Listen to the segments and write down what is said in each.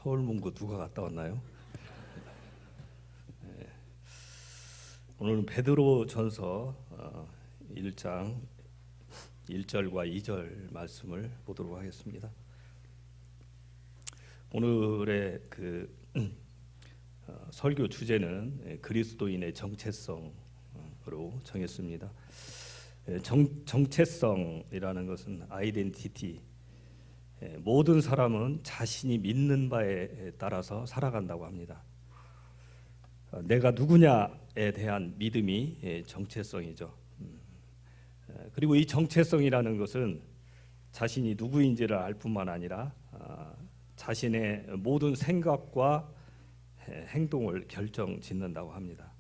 서울문고 누가 갔다 왔나요? 오늘은 베드로전서 1장 1절과 2절 말씀을 보도록 하겠습니다. 오늘의 설교 주제는 그리스도인의 정체성으로 정했습니다. 정체성이라는 것은 아이덴티티, 모든 사람은 자신이 믿는 바에 따라서 살아간다고 합니다. 내가 누구냐에 대한 믿음이 정체성이죠. 그리고 이 정체성이라는 것은 자신이 누구인지를 알 뿐만 아니라 자신의 모든 생각과 행동을 결정짓는다고 합니다.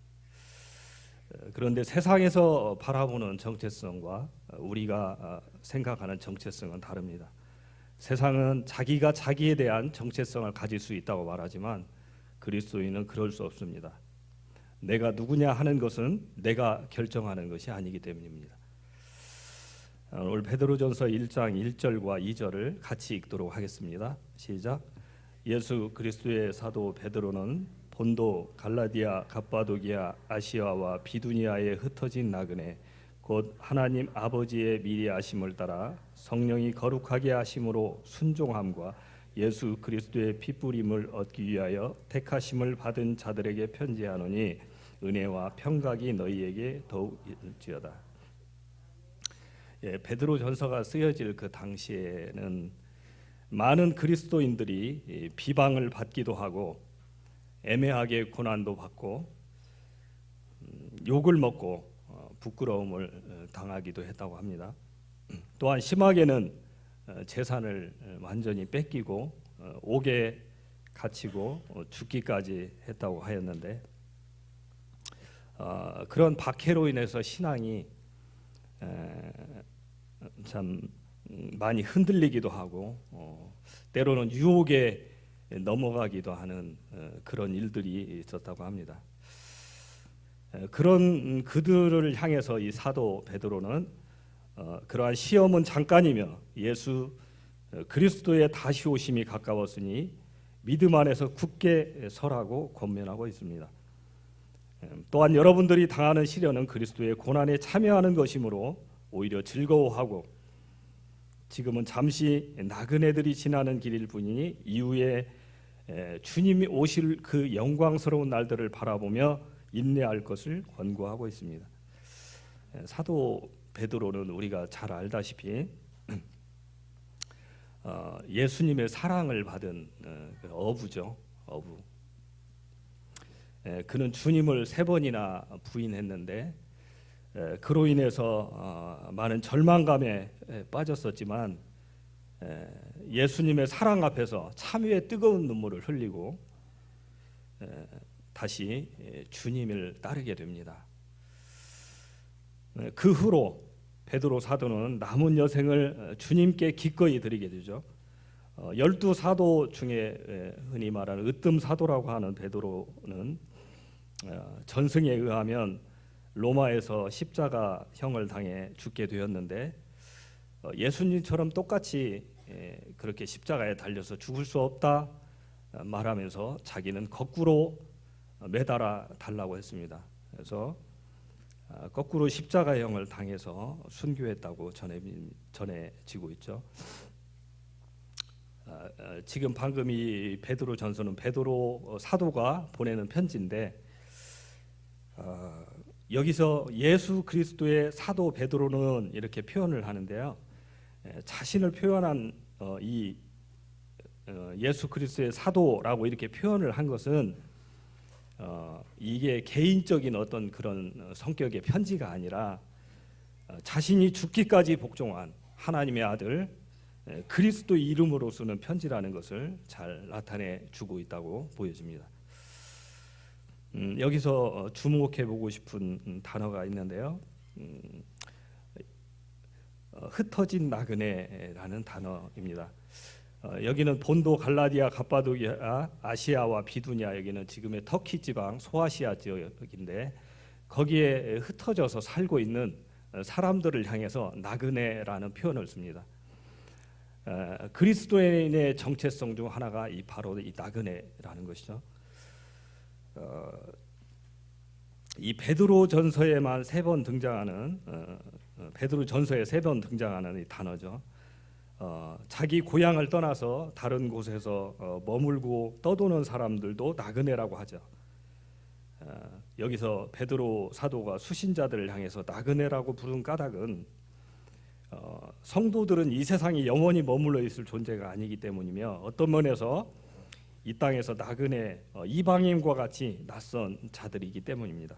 그런데 세상에서 바라보는 정체성과 우리가 생각하는 정체성은 다릅니다. 세상은 자기가 자기에 대한 정체성을 가질 수 있다고 말하지만 그리스도인은 그럴 수 없습니다. 내가 누구냐 하는 것은 내가 결정하는 것이 아니기 때문입니다. 오늘 베드로전서 1장 1절과 2절을 같이 읽도록 하겠습니다. 시작. 예수 그리스도의 사도 베드로는 본도, 갈라디아, 갑바도기아, 아시아와 비두니아에 흩어진 나그네 곧 하나님 아버지의 미리 아심을 따라 성령이 거룩하게 하심으로 순종함과 예수 그리스도의 핏부림을 얻기 위하여 택하심을 받은 자들에게 편지하노니 은혜와 평강이 너희에게 더욱 일지어다. 베드로 전서가 쓰여질 그 당시에는 많은 그리스도인들이 비방을 받기도 하고 애매하게 고난도 받고 욕을 먹고 부끄러움을 당하기도 했다고 합니다. 또한 심하게는 재산을 완전히 뺏기고 옥에 갇히고 죽기까지 했다고 하였는데 그런 박해로 인해서 신앙이 참 많이 흔들리기도 하고 때로는 유혹에 넘어가기도 하는 그런 일들이 있었다고 합니다. 그런 그들을 향해서 이 사도 베드로는 그러한 시험은 잠깐이며 예수 그리스도의 다시 오심이 가까웠으니 믿음 안에서 굳게 서라고 권면하고 있습니다. 또한 여러분들이 당하는 시련은 그리스도의 고난에 참여하는 것이므로 오히려 즐거워하고 지금은 잠시 나그네들이 지나는 길일 뿐이니 이후에 주님이 오실 그 영광스러운 날들을 바라보며 인내할 것을 권고하고 있습니다. 사도 베드로는 우리가 잘 알다시피 예수님의 사랑을 받은 어부죠. 어부. 그는 주님을 3번이나 부인했는데 그로 인해서 많은 절망감에 빠졌었지만 예수님의 사랑 앞에서 참회의 뜨거운 눈물을 흘리고 다시 주님을 따르게 됩니다. 그 후로 베드로 사도는 남은 여생을 주님께 기꺼이 드리게 되죠. 12사도 중에 흔히 말하는 으뜸 사도라고 하는 베드로는 전승에 의하면 로마에서 십자가형을 당해 죽게 되었는데 예수님처럼 똑같이 그렇게 십자가에 달려서 죽을 수 없다 말하면서 자기는 거꾸로 매달아 달라고 했습니다. 그래서 거꾸로 십자가형을 당해서 순교했다고 전해지고 있죠. 지금 방금 이 베드로 전서는 베드로 사도가 보내는 편지인데 여기서 예수 그리스도의 사도 베드로는 이렇게 표현을 하는데요. 자신을 표현한 이 예수 그리스도의 사도라고 이렇게 표현을 한 것은 이게 개인적인 어떤 그런 성격의 편지가 아니라 자신이 죽기까지 복종한 하나님의 아들 그리스도 이름으로 쓰는 편지라는 것을 잘 나타내 주고 있다고 보여집니다. 여기서 주목해 보고 싶은 단어가 있는데요. 흩어진 나그네라는 단어입니다. 여기는 본도, 갈라디아, 갑바도기아, 아시아와 비두니아, 여기는 지금의 터키 지방 소아시아 지역인데 거기에 흩어져서 살고 있는 사람들을 향해서 나그네라는 표현을 씁니다. 그리스도인의 정체성 중 하나가 바로 이 나그네라는 것이죠. 이 베드로전서에만 3번 등장하는 베드로전서에 3번 등장하는 이 단어죠. 자기 고향을 떠나서 다른 곳에서 머물고 떠도는 사람들도 나그네라고 하죠. 여기서 베드로 사도가 수신자들을 향해서 나그네라고 부른 까닭은 성도들은 이 세상에 영원히 머물러 있을 존재가 아니기 때문이며 어떤 면에서 이 땅에서 나그네 이방인과 같이 낯선 자들이기 때문입니다.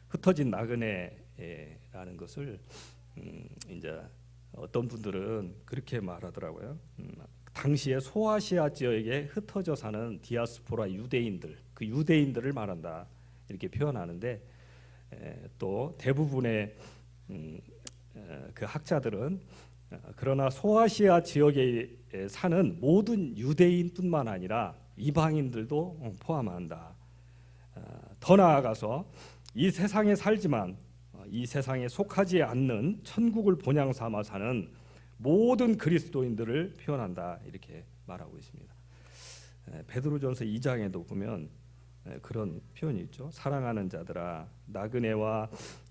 흩어진 나그네라는 것을 이제 어떤 분들은 그렇게 말하더라고요. 당시에 소아시아 지역에 흩어져 사는 디아스포라 유대인들, 그 유대인들을 말한다 이렇게 표현하는데 또 대부분의 그 학자들은 그러나 소아시아 지역에 사는 모든 유대인뿐만 아니라 이방인들도 포함한다. 더 나아가서 이 세상에 살지만 이 세상에 속하지 않는 천국을 본향 삼아 사는 모든 그리스도인들을 표현한다 이렇게 말하고 있습니다. 베드로전서 2장에도 보면 그런 표현이 있죠. 사랑하는 자들아 나그네와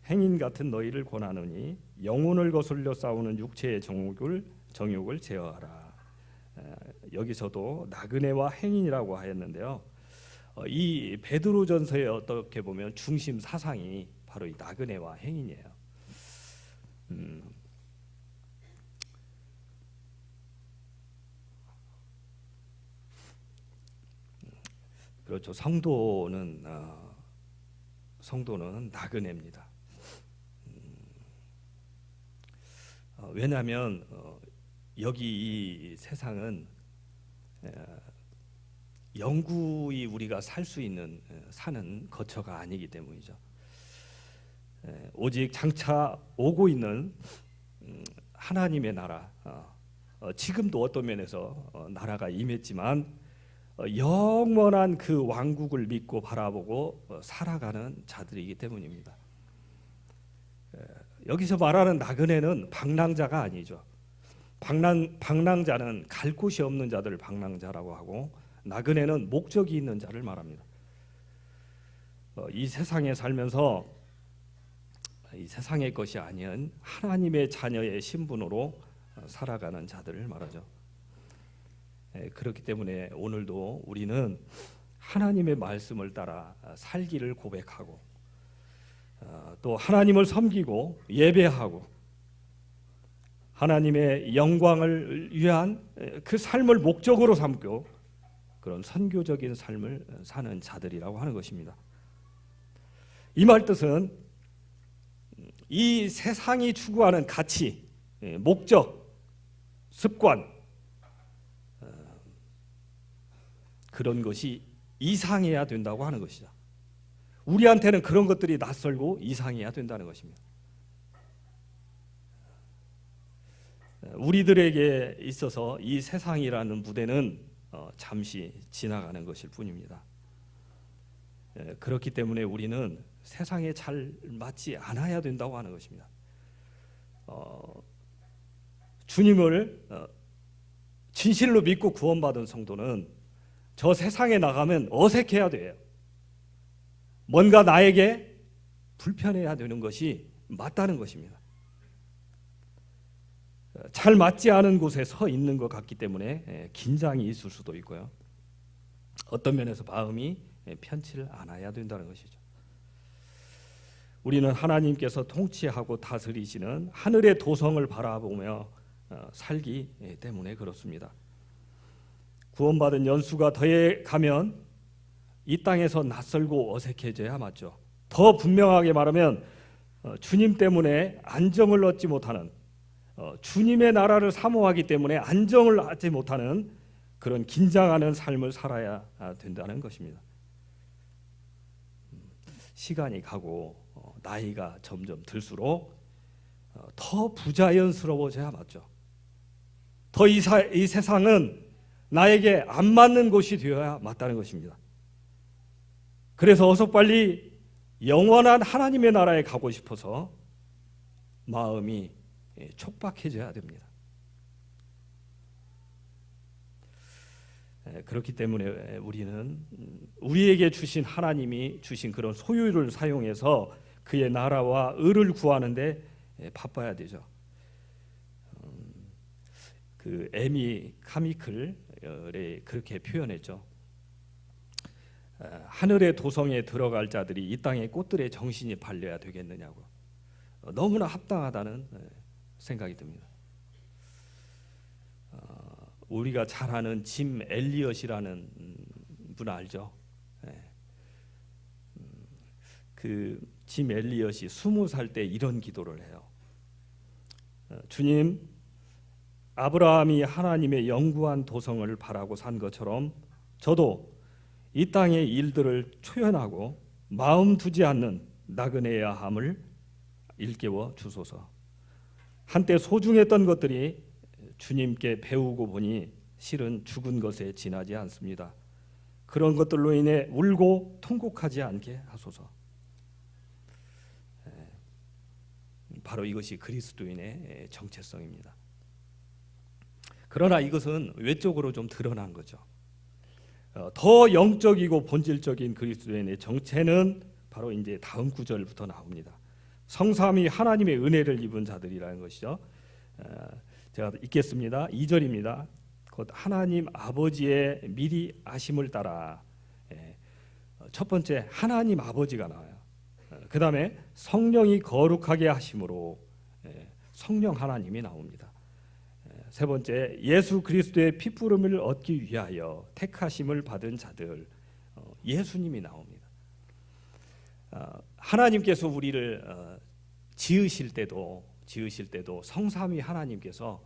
행인 같은 너희를 권하노니 영혼을 거슬려 싸우는 육체의 정욕을 제어하라. 여기서도 나그네와 행인이라고 하였는데요. 이 베드로전서에 어떻게 보면 중심 사상이 바로 이 나그네와 행인이에요. 그렇죠. 성도는 나그네입니다. 왜냐하면 여기 이 세상은 영구히 우리가 살 수 있는 사는 거처가 아니기 때문이죠. 오직 장차 오고 있는 하나님의 나라, 지금도 어떤 면에서 나라가 임했지만 영원한 그 왕국을 믿고 바라보고 살아가는 자들이기 때문입니다. 여기서 말하는 나그네는 방랑자가 아니죠. 방랑자는 갈 곳이 없는 자들을 방랑자라고 하고 나그네는 목적이 있는 자를 말합니다. 이 세상에 살면서 이 세상의 것이 아닌 하나님의 자녀의 신분으로 살아가는 자들을 말하죠. 그렇기 때문에 오늘도 우리는 하나님의 말씀을 따라 살기를 고백하고 또 하나님을 섬기고 예배하고 하나님의 영광을 위한 그 삶을 목적으로 삼고 그런 선교적인 삶을 사는 자들이라고 하는 것입니다. 이 말 뜻은 이 세상이 추구하는 가치, 목적, 습관 그런 것이 이상해야 된다고 하는 것이죠. 우리한테는 그런 것들이 낯설고 이상해야 된다는 것입니다. 우리들에게 있어서 이 세상이라는 무대는 잠시 지나가는 것일 뿐입니다. 그렇기 때문에 우리는 세상에 잘 맞지 않아야 된다고 하는 것입니다. 주님을 진실로 믿고 구원받은 성도는 저 세상에 나가면 어색해야 돼요. 뭔가 나에게 불편해야 되는 것이 맞다는 것입니다. 잘 맞지 않은 곳에 서 있는 것 같기 때문에 긴장이 있을 수도 있고요. 어떤 면에서 마음이 편치를 않아야 된다는 것이죠. 우리는 하나님께서 통치하고 다스리시는 하늘의 도성을 바라보며 살기 때문에 그렇습니다. 구원받은 연수가 더해가면 이 땅에서 낯설고 어색해져야 맞죠. 더 분명하게 말하면 주님 때문에 안정을 얻지 못하는 주님의 나라를 사모하기 때문에 안정을 얻지 못하는 그런 긴장하는 삶을 살아야 된다는 것입니다. 시간이 가고 나이가 점점 들수록 더 부자연스러워져야 맞죠. 더 이 세상은 나에게 안 맞는 곳이 되어야 맞다는 것입니다. 그래서 어서 빨리 영원한 하나님의 나라에 가고 싶어서 마음이 촉박해져야 됩니다. 그렇기 때문에 우리는 우리에게 주신 하나님이 주신 그런 소유를 사용해서 그의 나라와 의를 구하는데 바빠야 되죠. 그 에미 카미클이 그렇게 표현했죠. 하늘의 도성에 들어갈 자들이 이 땅의 꽃들의 정신이 발려야 되겠느냐고. 너무나 합당하다는 생각이 듭니다. 우리가 잘 아는 짐 엘리엇이라는 분 알죠? 그 짐 엘리엇이 20살 때 이런 기도를 해요. 주님, 아브라함이 하나님의 영구한 도성을 바라고 산 것처럼 저도 이 땅의 일들을 초연하고 마음 두지 않는 나그네야 함을 일깨워 주소서. 한때 소중했던 것들이 주님께 배우고 보니 실은 죽은 것에 지나지 않습니다. 그런 것들로 인해 울고 통곡하지 않게 하소서. 바로 이것이 그리스도인의 정체성입니다. 그러나 이것은 외적으로 좀 드러난 거죠. 더 영적이고 본질적인 그리스도인의 정체는 바로 이제 다음 구절부터 나옵니다. 성삼위 하나님의 은혜를 입은 자들이라는 것이죠. 제가 읽겠습니다. 2절입니다. 곧 하나님 아버지의 미리 아심을 따라. 첫 번째 하나님 아버지가 나와요. 그 다음에 성령이 거룩하게 하심으로 성령 하나님이 나옵니다. 세 번째 예수 그리스도의 피부름을 얻기 위하여 택하심을 받은 자들, 예수님이 나옵니다. 하나님께서 우리를 지으실 때도 성삼위 하나님께서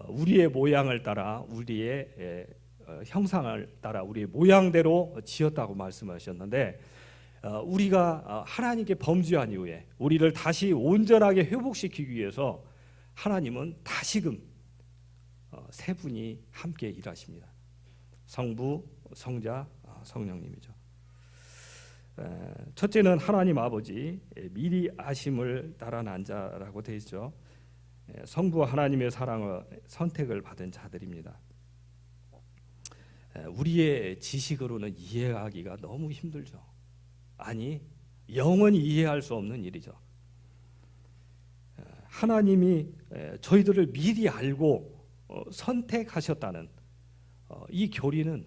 우리의 모양을 따라 우리의 형상을 따라 우리의 모양대로 지었다고 말씀하셨는데, 우리가 하나님께 범죄한 이후에 우리를 다시 온전하게 회복시키기 위해서 하나님은 다시금 세 분이 함께 일하십니다. 성부, 성자, 성령님이죠. 첫째는 하나님 아버지 미리 아심을 따라 난 자라고 되어 있죠. 성부 하나님의 사랑을 선택을 받은 자들입니다. 우리의 지식으로는 이해하기가 너무 힘들죠. 아니, 영원히 이해할 수 없는 일이죠. 하나님이 저희들을 미리 알고 선택하셨다는 이 교리는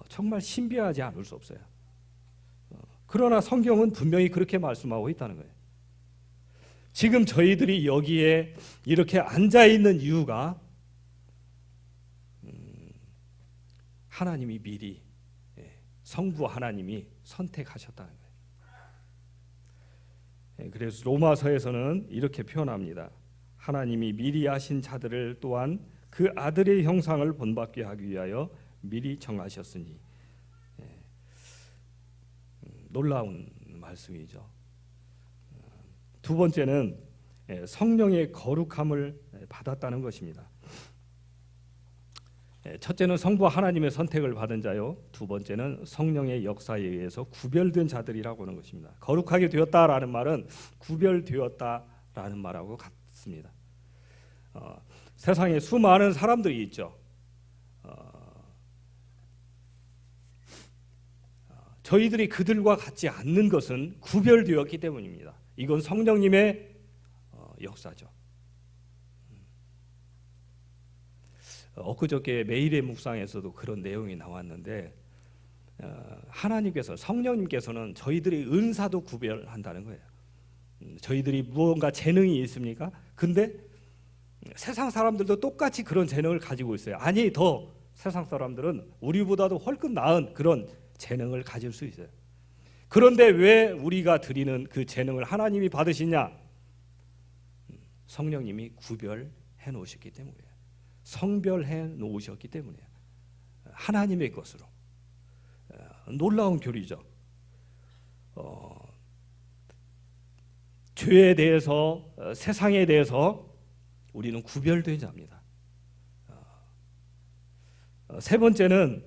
정말 신비하지 않을 수 없어요. 그러나 성경은 분명히 그렇게 말씀하고 있다는 거예요. 지금 저희들이 여기에 이렇게 앉아 있는 이유가 하나님이 미리 성부 하나님이 선택하셨다는 거예요. 그래서 로마서에서는 이렇게 표현합니다. 하나님이 미리 하신 자들을 또한 그 아들의 형상을 본받게 하기 위하여 미리 정하셨으니. 놀라운 말씀이죠. 두 번째는 성령의 거룩함을 받았다는 것입니다. 첫째는 성부 하나님의 선택을 받은 자요, 두 번째는 성령의 역사에 의해서 구별된 자들이라고 하는 것입니다. 거룩하게 되었다라는 말은 구별되었다라는 말하고 같습니다. 세상에 수많은 사람들이 있죠. 저희들이 그들과 같지 않는 것은 구별되었기 때문입니다. 이건 성령님의 역사죠. 엊그저께 매일의 묵상에서도 그런 내용이 나왔는데, 하나님께서, 성령님께서는 저희들의 은사도 구별한다는 거예요. 저희들이 무언가 재능이 있습니까? 근데 세상 사람들도 똑같이 그런 재능을 가지고 있어요. 아니, 더 세상 사람들은 우리보다도 훨씬 나은 그런 재능을 가질 수 있어요. 그런데 왜 우리가 드리는 그 재능을 하나님이 받으시냐? 성령님이 구별해 놓으셨기 때문이에요. 성별해 놓으셨기 때문이에요. 하나님의 것으로. 놀라운 교리죠. 죄에 대해서, 세상에 대해서 우리는 구별된 자입니다. 세 번째는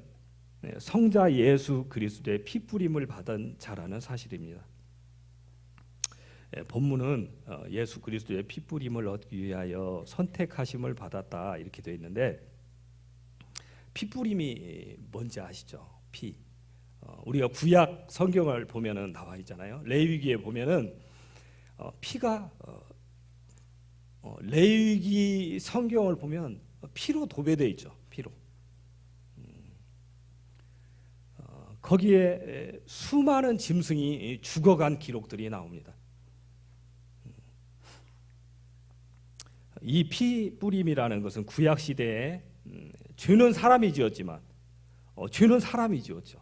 성자 예수 그리스도의 피뿌림을 받은 자라는 사실입니다. 본문은 예수 그리스도의 피뿌림을 얻기 위하여 선택하심을 받았다 이렇게 되어 있는데, 피뿌림이 뭔지 아시죠? 피. 우리가 구약 성경을 보면은 나와 있잖아요. 레위기에 보면은 피가 레위기 성경을 보면 피로 도배되어 있죠. 피로. 거기에 수많은 짐승이 죽어간 기록들이 나옵니다. 이 피 뿌림이라는 것은 구약 시대에 죄는 사람이 지었지만 죄는 사람이 지었죠.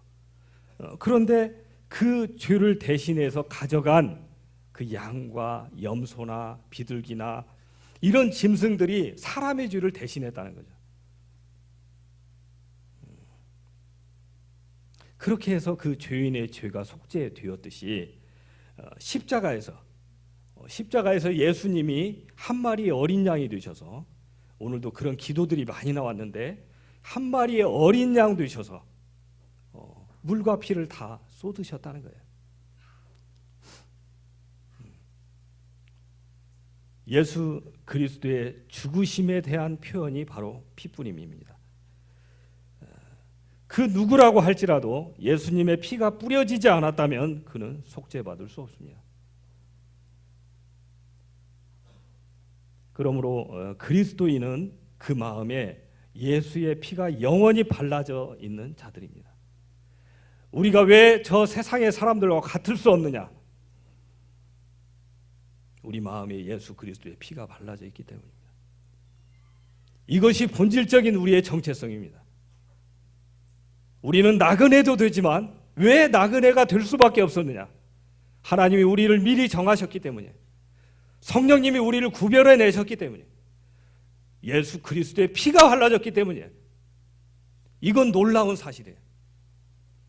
그런데 그 죄를 대신해서 가져간 그 양과 염소나 비둘기나 이런 짐승들이 사람의 죄를 대신했다는 거죠. 그렇게 해서 그 죄인의 죄가 속죄되었듯이 십자가에서 예수님이 한 마리의 어린 양이 되셔서, 오늘도 그런 기도들이 많이 나왔는데, 한 마리의 어린 양 되셔서 물과 피를 다 쏟으셨다는 거예요. 예수 그리스도의 죽으심에 대한 표현이 바로 피뿌림입니다. 그 누구라고 할지라도 예수님의 피가 뿌려지지 않았다면 그는 속죄받을 수 없습니다. 그러므로 그리스도인은 그 마음에 예수의 피가 영원히 발라져 있는 자들입니다. 우리가 왜 저 세상의 사람들과 같을 수 없느냐? 우리 마음에 예수 그리스도의 피가 발라져 있기 때문입니다. 이것이 본질적인 우리의 정체성입니다. 우리는 나그네도 되지만 왜 나그네가 될 수밖에 없었느냐? 하나님이 우리를 미리 정하셨기 때문에, 성령님이 우리를 구별해 내셨기 때문에, 예수 그리스도의 피가 발라졌기 때문에. 이건 놀라운 사실이에요.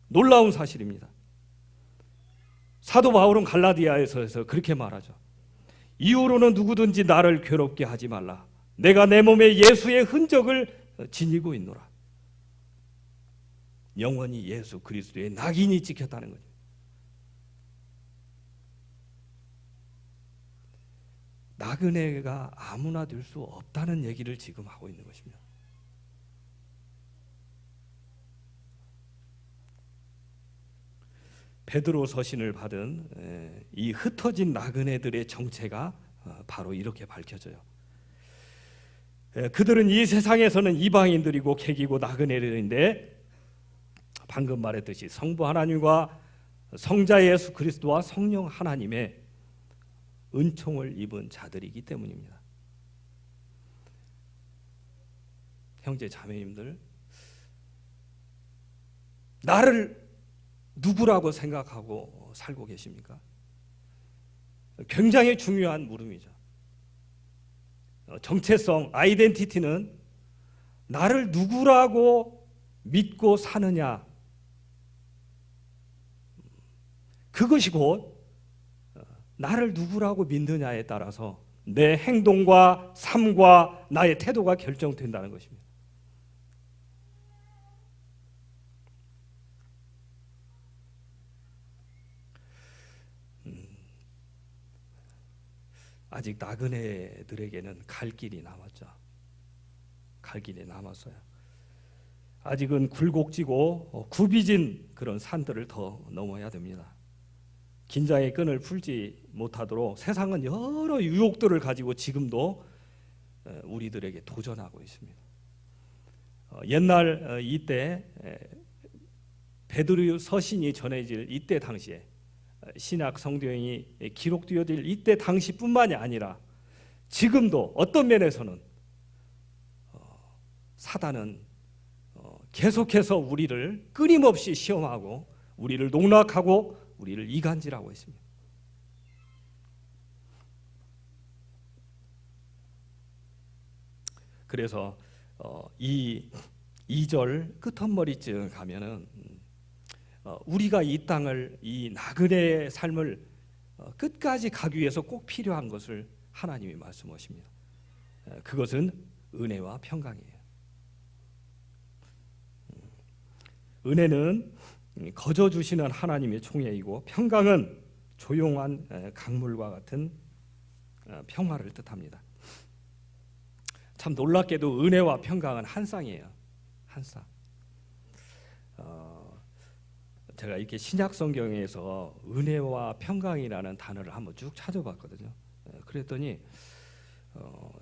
놀라운 사실입니다. 사도 바울은 갈라디아에서 그렇게 말하죠. 이후로는 누구든지 나를 괴롭게 하지 말라. 내가 내 몸에 예수의 흔적을 지니고 있노라. 영원히 예수 그리스도의 낙인이 찍혔다는 거죠. 나그네가 아무나 될 수 없다는 얘기를 지금 하고 있는 것입니다. 베드로 서신을 받은 이 흩어진 나그네들의 정체가 바로 이렇게 밝혀져요. 그들은 이 세상에서는 이방인들이고 객이고 나그네들인데, 방금 말했듯이 성부 하나님과 성자 예수 그리스도와 성령 하나님의 은총을 입은 자들이기 때문입니다. 형제 자매님들, 나를 누구라고 생각하고 살고 계십니까? 굉장히 중요한 물음이죠. 정체성, 아이덴티티는 나를 누구라고 믿고 사느냐, 그것이 곧 나를 누구라고 믿느냐에 따라서 내 행동과 삶과 나의 태도가 결정된다는 것입니다. 아직 나그네들에게는 갈 길이 남았죠. 갈 길이 남았어요. 아직은 굴곡지고 굽이진 그런 산들을 더 넘어야 됩니다. 긴장의 끈을 풀지 못하도록 세상은 여러 유혹들을 가지고 지금도 우리들에게 도전하고 있습니다. 옛날 이때 베드로 서신이 전해질 이때 당시에, 신약 성경이 기록되어질 이때 당시뿐만이 아니라 지금도 어떤 면에서는 사단은 계속해서 우리를 끊임없이 시험하고 우리를 농락하고 우리를 이간질하고 있습니다. 그래서 이 2절 끝머리쯤 가면은 우리가 이 땅을, 이 나그네의 삶을 끝까지 가기 위해서 꼭 필요한 것을 하나님이 말씀하십니다. 그것은 은혜와 평강이에요. 은혜는 거저 주시는 하나님의 총애이고, 평강은 조용한 강물과 같은 평화를 뜻합니다. 참 놀랍게도 은혜와 평강은 한 쌍이에요. 한 쌍. 제가 이렇게 신약 성경에서 은혜와 평강이라는 단어를 한번 쭉 찾아봤거든요. 그랬더니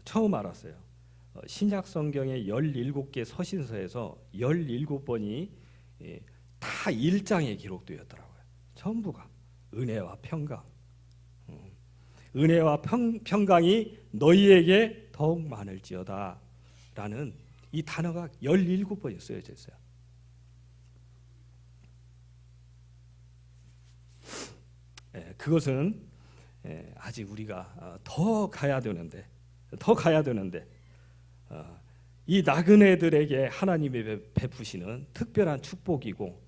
처음 알았어요. 신약 성경의 17개 서신서에서 17번이 다 1장에 기록되었더라고요. 전부가 은혜와 평강. 은혜와 평강이 너희에게 더욱 많을지어다 라는 이 단어가 17번이 쓰여져 있어요. 그것은 아직 우리가 더 가야 되는데 이 나그네들에게 하나님이 베푸시는 특별한 축복이고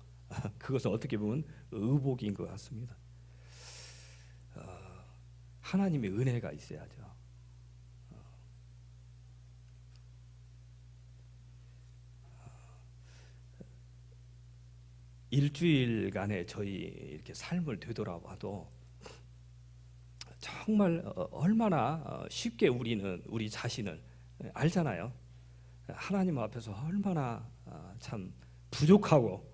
그것은 어떻게 보면 의복인 것 같습니다. 하나님의 은혜가 있어야죠. 일주일간의 저희 이렇게 삶을 되돌아봐도 정말 얼마나 쉽게 우리는 우리 자신을 알잖아요. 하나님 앞에서 얼마나 참 부족하고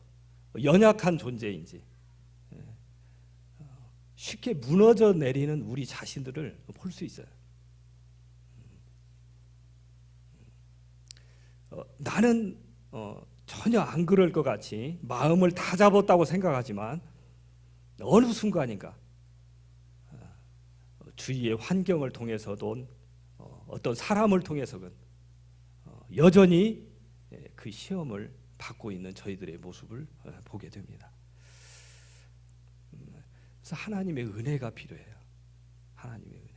연약한 존재인지 쉽게 무너져 내리는 우리 자신들을 볼 수 있어요. 나는 전혀 안 그럴 것 같이 마음을 다 잡았다고 생각하지만 어느 순간인가 주위의 환경을 통해서든 어떤 사람을 통해서든 여전히 그 시험을 받고 있는 저희들의 모습을 보게 됩니다. 그래서 하나님의 은혜가 필요해요. 하나님의 은혜.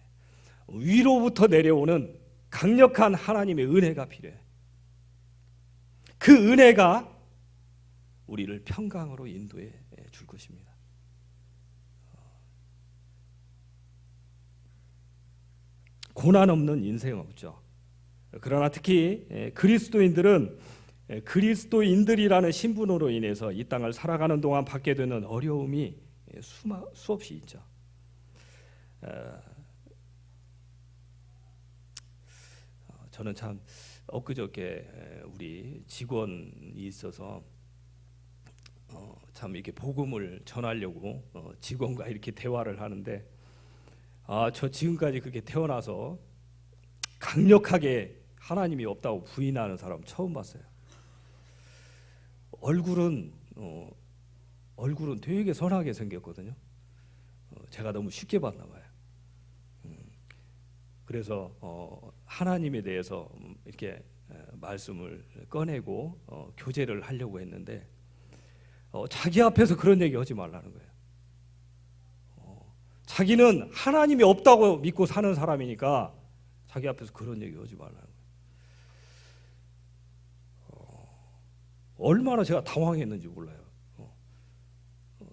위로부터 내려오는 강력한 하나님의 은혜가 필요해요. 그 은혜가 우리를 평강으로 인도해 줄 것입니다. 고난 없는 인생 없죠. 그러나 특히 그리스도인들이라는 신분으로 인해서 이 땅을 살아가는 동안 받게 되는 어려움이 수없이 있죠. 저는 참 엊그저께 우리 직원이 있어서 참 이렇게 복음을 전하려고 직원과 이렇게 대화를 하는데 저 지금까지 그렇게 태어나서 강력하게 하나님이 없다고 부인하는 사람 처음 봤어요. 얼굴은 되게 선하게 생겼거든요. 제가 너무 쉽게 봤나 봐요. 그래서 하나님에 대해서 이렇게 말씀을 꺼내고 교제를 하려고 했는데 자기 앞에서 그런 얘기 하지 말라는 거예요. 자기는 하나님이 없다고 믿고 사는 사람이니까 자기 앞에서 그런 얘기 하지 말라는 거예요. 얼마나 제가 당황했는지 몰라요.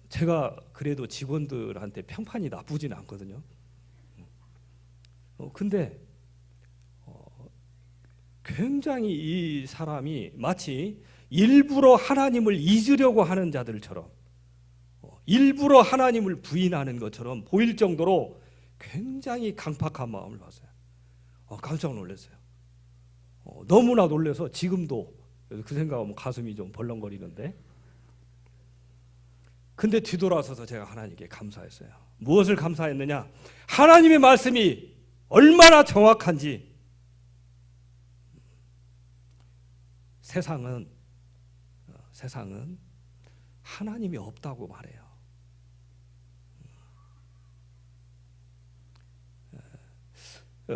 제가 그래도 직원들한테 평판이 나쁘지는 않거든요. 근데 굉장히 이 사람이 마치 일부러 하나님을 잊으려고 하는 자들처럼 일부러 하나님을 부인하는 것처럼 보일 정도로 굉장히 강팍한 마음을 봤어요. 깜짝 놀랐어요. 너무나 놀라서 지금도 그 생각하면 가슴이 좀 벌렁거리는데, 근데 뒤돌아서서 제가 하나님께 감사했어요. 무엇을 감사했느냐? 하나님의 말씀이 얼마나 정확한지. 세상은 하나님이 없다고 말해요.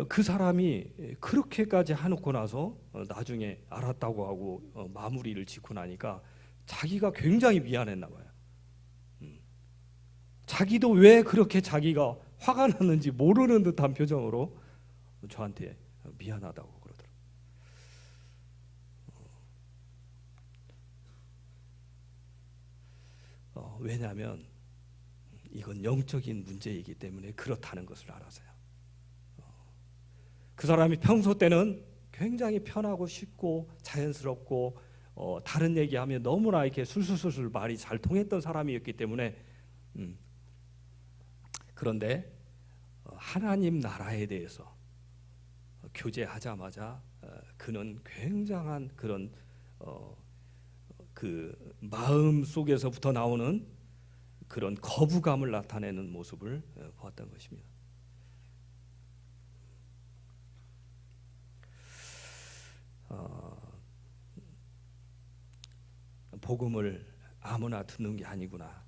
그 사람이 그렇게까지 해놓고 나서 나중에 알았다고 하고 마무리를 짓고 나니까 자기가 굉장히 미안했나 봐요. 자기도 왜 그렇게 자기가 화가 났는지 모르는 듯한 표정으로 저한테 미안하다고 그러더라고요. 왜냐하면 이건 영적인 문제이기 때문에 그렇다는 것을 알아서요. 그 사람이 평소 때는 굉장히 편하고 쉽고 자연스럽고 다른 얘기하면 너무나 이렇게 술술술 말이 잘 통했던 사람이었기 때문에 그런데 하나님 나라에 대해서 교제하자마자 그는 굉장한 그런 그 마음 속에서부터 나오는 그런 거부감을 나타내는 모습을 보았던 것입니다. 복음을 아무나 듣는 게 아니구나.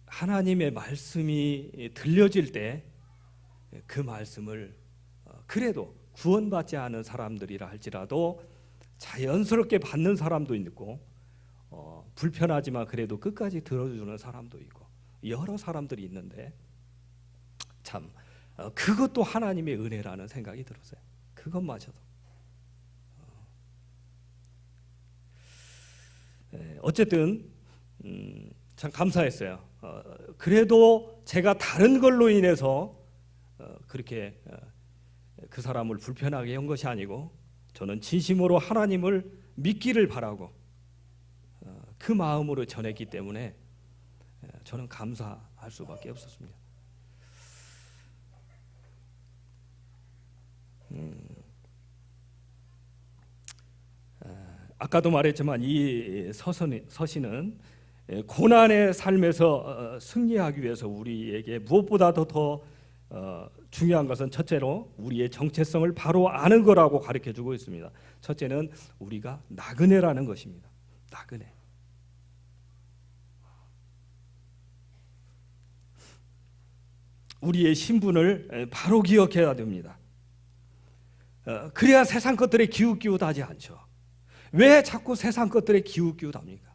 하나님의 말씀이 들려질 때 그 말씀을 그래도 구원받지 않은 사람들이라 할지라도 자연스럽게 받는 사람도 있고 불편하지만 그래도 끝까지 들어주는 사람도 있고 여러 사람들이 있는데 참 그것도 하나님의 은혜라는 생각이 들었어요. 그것마저도 어쨌든 참 감사했어요. 그래도 제가 다른 걸로 인해서 그렇게 그 사람을 불편하게 한 것이 아니고 저는 진심으로 하나님을 믿기를 바라고 그 마음으로 전했기 때문에 저는 감사할 수밖에 없었습니다. 아까도 말했지만 이 서신은 고난의 삶에서 승리하기 위해서 우리에게 무엇보다도 더 중요한 것은 첫째로 우리의 정체성을 바로 아는 거라고 가르쳐주고 있습니다. 첫째는 우리가 나그네라는 것입니다. 나그네. 우리의 신분을 바로 기억해야 됩니다. 그래야 세상 것들에 기웃기웃하지 않죠. 왜 자꾸 세상 것들에 기웃기웃합니까?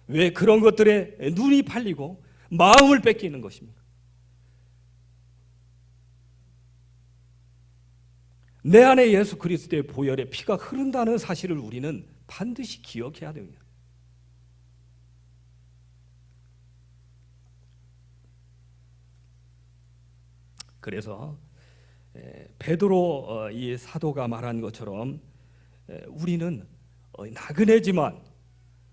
왜 그런 것들에 눈이 팔리고 마음을 뺏기는 것입니까? 내 안에 예수 그리스도의 보혈의 피가 흐른다는 사실을 우리는 반드시 기억해야 됩니다. 그래서 베드로 이 사도가 말한 것처럼 우리는 나그네지만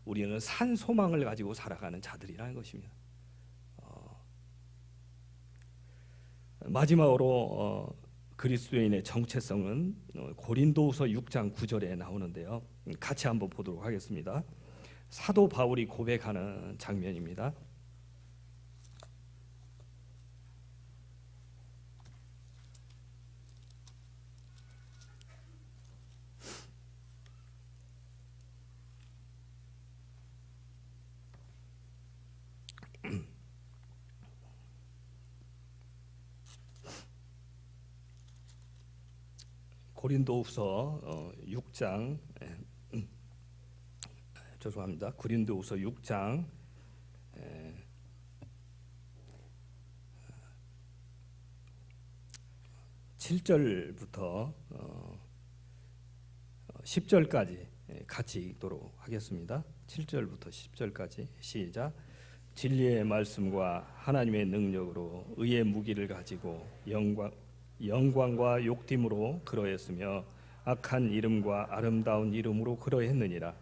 우리는 산 소망을 가지고 살아가는 자들이라는 것입니다. 마지막으로 그리스도인의 정체성은 고린도후서 6장 9절에 나오는데요. 같이 한번 보도록 하겠습니다. 사도 바울이 고백하는 장면입니다. 고린도후서 6장 죄송합니다. 고린도후서 6장 7절부터 10절까지 같이 읽도록 하겠습니다. 7절부터 10절까지 시작. 진리의 말씀과 하나님의 능력으로 의의 무기를 가지고 영광과 욕됨으로 그러했으며 악한 이름과 아름다운 이름으로 그러했느니라.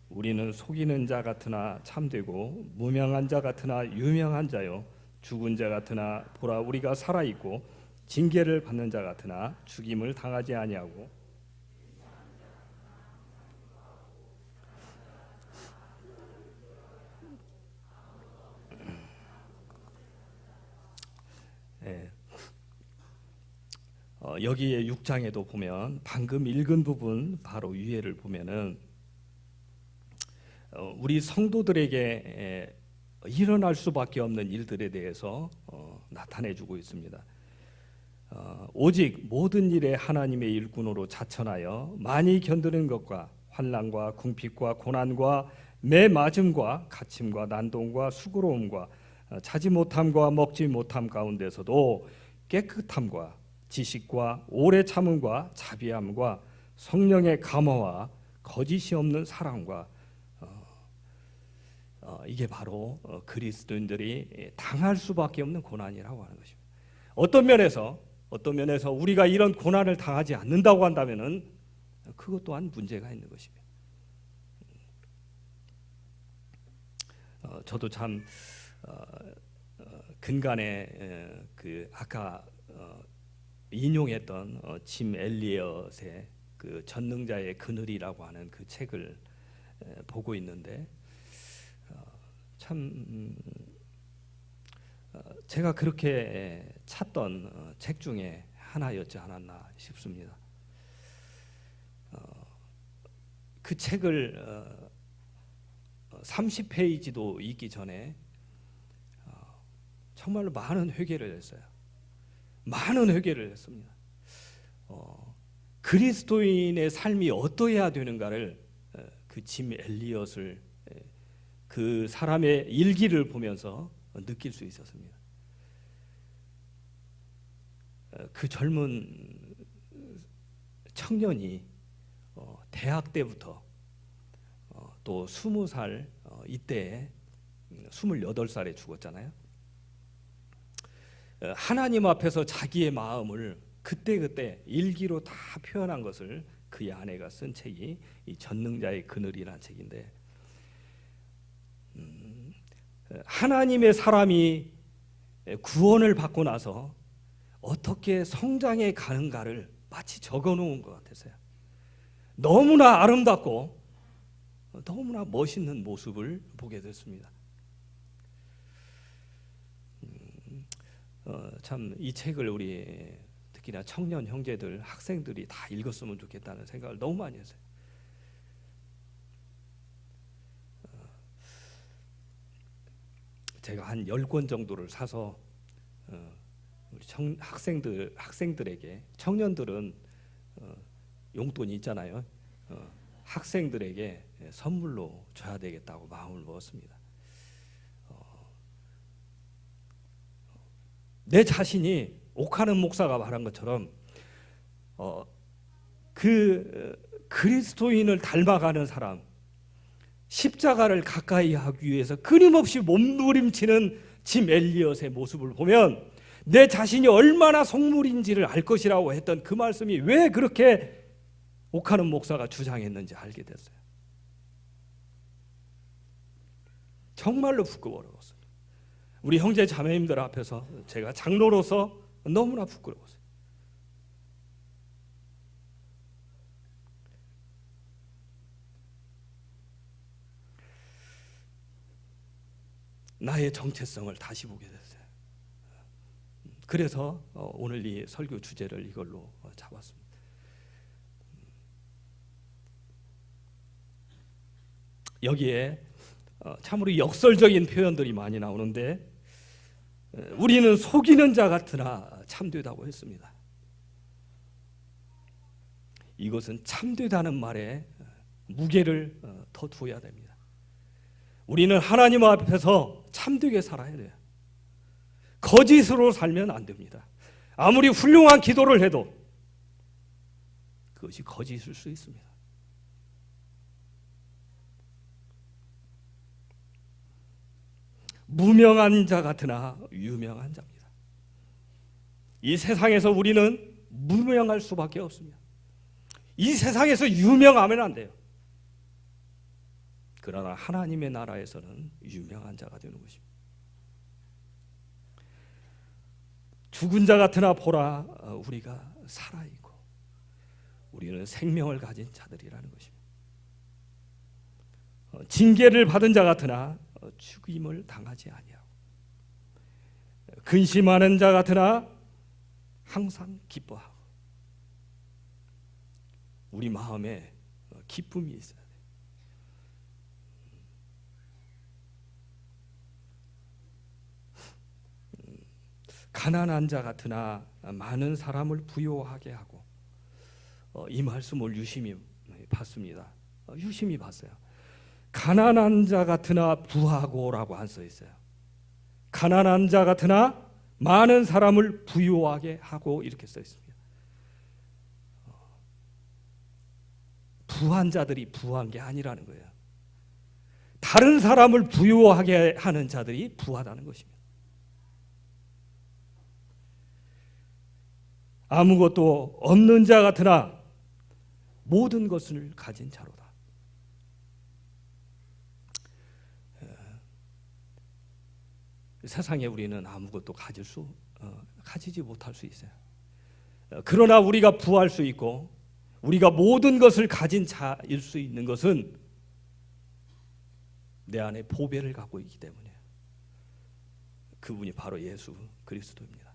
우리는 속이는 자 같으나 참되고 무명한 자 같으나 유명한 자요 죽은 자 같으나 보라 우리가 살아있고 징계를 받는 자 같으나 죽임을 당하지 아니하고 여기에 6장에도 보면 방금 읽은 부분 바로 위에를 보면은 우리 성도들에게 일어날 수밖에 없는 일들에 대해서 나타내주고 있습니다. 오직 모든 일에 하나님의 일꾼으로 자천하여 많이 견디는 것과 환난과 궁핍과 고난과 매맞음과 갇힘과 난동과 수고로움과 자지 못함과 먹지 못함 가운데서도 깨끗함과 지식과 오래 참음과 자비함과 성령의 감화와 거짓이 없는 사랑과 이게 바로 그리스도인들이 당할 수밖에 없는 고난이라고 하는 것입니다. 어떤 면에서 우리가 이런 고난을 당하지 않는다고 한다면은 그것 또한 문제가 있는 것입니다. 저도 참 근간에 그 아까 인용했던 짐 엘리엇의 그 전능자의 그늘이라고 하는 그 책을 보고 있는데 참 제가 그렇게 찾던 책 중에 하나였지 않았나 싶습니다. 그 책을 30페이지도 읽기 전에 정말로 많은 회개를 했어요. 많은 회개를 했습니다. 그리스도인의 삶이 어떠해야 되는가를 그 짐 엘리엇을 그 사람의 일기를 보면서 느낄 수 있었습니다. 그 젊은 청년이 대학 때부터 또 20살 이때에 28살에 죽었잖아요. 하나님 앞에서 자기의 마음을 그때그때 일기로 다 표현한 것을 그의 아내가 쓴 책이 이 전능자의 그늘이라는 책인데, 하나님의 사람이 구원을 받고 나서 어떻게 성장해 가는가를 마치 적어놓은 것 같았어요. 너무나 아름답고 너무나 멋있는 모습을 보게 됐습니다. 참 이 책을 우리 특히나 청년 형제들, 학생들이 다 읽었으면 좋겠다는 생각을 너무 많이 했어요. 제가 한 10권 정도를 사서 우리 학생들에게, 청년들은 용돈이 있잖아요. 학생들에게 선물로 줘야 되겠다고 마음을 먹었습니다. 내 자신이 옥하는 목사가 말한 것처럼 그 그리스도인을 닮아가는 사람, 십자가를 가까이 하기 위해서 끊임없이 몸부림치는 짐 엘리엇의 모습을 보면 내 자신이 얼마나 속물인지를 알 것이라고 했던 그 말씀이 왜 그렇게 옥하는 목사가 주장했는지 알게 됐어요. 정말로 부끄러웠어요. 우리 형제 자매님들 앞에서 제가 장로로서 너무나 부끄러웠어요. 나의 정체성을 다시 보게 됐어요. 그래서 오늘 이 설교 주제를 이걸로 잡았습니다. 여기에 참으로 역설적인 표현들이 많이 나오는데, 우리는 속이는 자 같으나 참되다고 했습니다. 이것은 참되다는 말에 무게를 더 두어야 됩니다. 우리는 하나님 앞에서 참되게 살아야 돼요. 거짓으로 살면 안 됩니다. 아무리 훌륭한 기도를 해도 그것이 거짓일 수 있습니다. 무명한 자 같으나 유명한 자입니다. 이 세상에서 우리는 무명할 수밖에 없습니다. 이 세상에서 유명하면 안 돼요. 그러나 하나님의 나라에서는 유명한 자가 되는 것입니다. 죽은 자 같으나 보라, 우리가 살아있고 우리는 생명을 가진 자들이라는 것입니다. 징계를 받은 자 같으나 죽임을 당하지 아니하고, 근심하는 자 같으나 항상 기뻐하고, 우리 마음에 기쁨이 있어야 돼요. 가난한 자 같으나 많은 사람을 부요하게 하고, 이 말씀을 유심히 봤습니다. 유심히 봤어요. 가난한 자 같으나 부하고라고 안 써 있어요. 가난한 자 같으나 많은 사람을 부유하게 하고 이렇게 써 있습니다. 부한 자들이 부한 게 아니라는 거예요. 다른 사람을 부유하게 하는 자들이 부하다는 것입니다. 아무것도 없는 자 같으나 모든 것을 가진 자로다. 세상에 우리는 아무것도 가지지 못할 수 있어요. 그러나 우리가 부할 수 있고 우리가 모든 것을 가진 자일 수 있는 것은 내 안에 보배를 갖고 있기 때문에 그분이 바로 예수 그리스도입니다.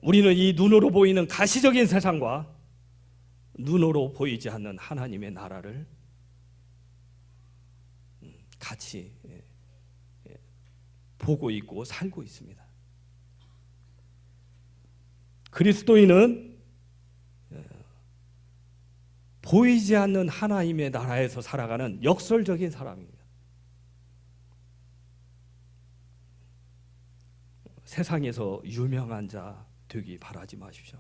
우리는 이 눈으로 보이는 가시적인 세상과 눈으로 보이지 않는 하나님의 나라를 같이 보고 있고 살고 있습니다. 그리스도인은 보이지 않는 하나님의 나라에서 살아가는 역설적인 사람입니다. 세상에서 유명한 자 되기 바라지 마십시오.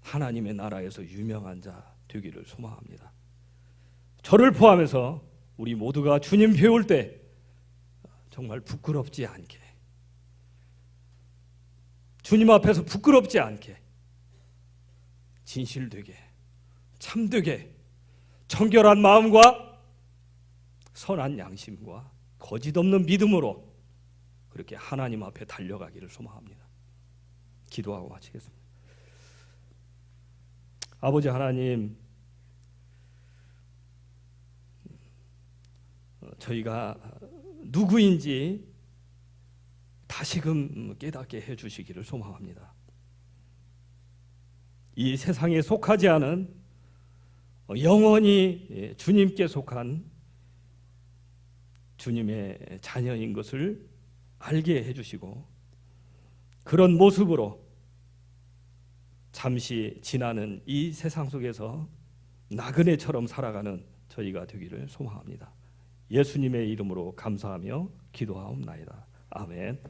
하나님의 나라에서 유명한 자 되기를 소망합니다. 저를 포함해서 우리 모두가 주님 배울 때 정말 부끄럽지 않게, 주님 앞에서 부끄럽지 않게, 진실되게, 참되게, 정결한 마음과 선한 양심과 거짓 없는 믿음으로 그렇게 하나님 앞에 달려가기를 소망합니다. 기도하고 마치겠습니다. 아버지 하나님, 저희가 누구인지 다시금 깨닫게 해주시기를 소망합니다. 이 세상에 속하지 않은 영원히 주님께 속한 주님의 자녀인 것을 알게 해주시고 그런 모습으로 잠시 지나는 이 세상 속에서 나그네처럼 살아가는 저희가 되기를 소망합니다. 예수님의 이름으로 감사하며 기도하옵나이다. 아멘.